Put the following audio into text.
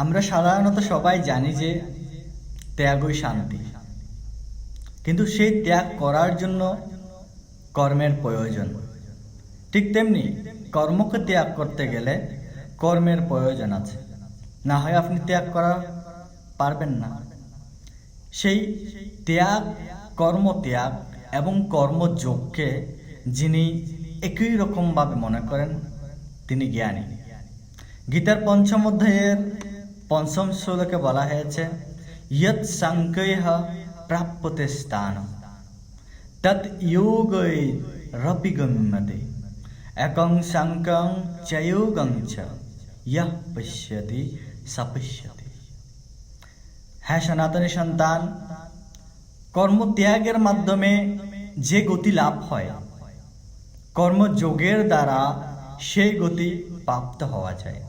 আমরা সাধারণত সবাই জানি যে ত্যাগই শান্তি, কিন্তু সেই ত্যাগ করার জন্য কর্মের প্রয়োজন। ঠিক তেমনি কর্মকে ত্যাগ করতে গেলে কর্মের প্রয়োজন আছে, না হয় আপনি ত্যাগ করা পারবেন না। সেই ত্যাগ, কর্মত্যাগ এবং কর্মযোগকে যিনি একই রকমভাবে মনে করেন তিনি জ্ঞানী। গীতার পঞ্চম অধ্যায়ের পঞ্চম শ্লোকে বলা হয়েছে, ইয়ৎ সাংখ্যৈঃ প্রাপ্যতে স্থান তৎ যোগৈরপি গম্যতে একং সাংখ্যং চ যোগং চ ইয়ঃ পশ্যতি স পশ্যতি। হ্যাঁ সনাতনী সন্তান, কর্মত্যাগের মাধ্যমে যে গতি লাভ হয়, কর্মযোগের দ্বারা সেই গতি প্রাপ্ত হওয়া যায়।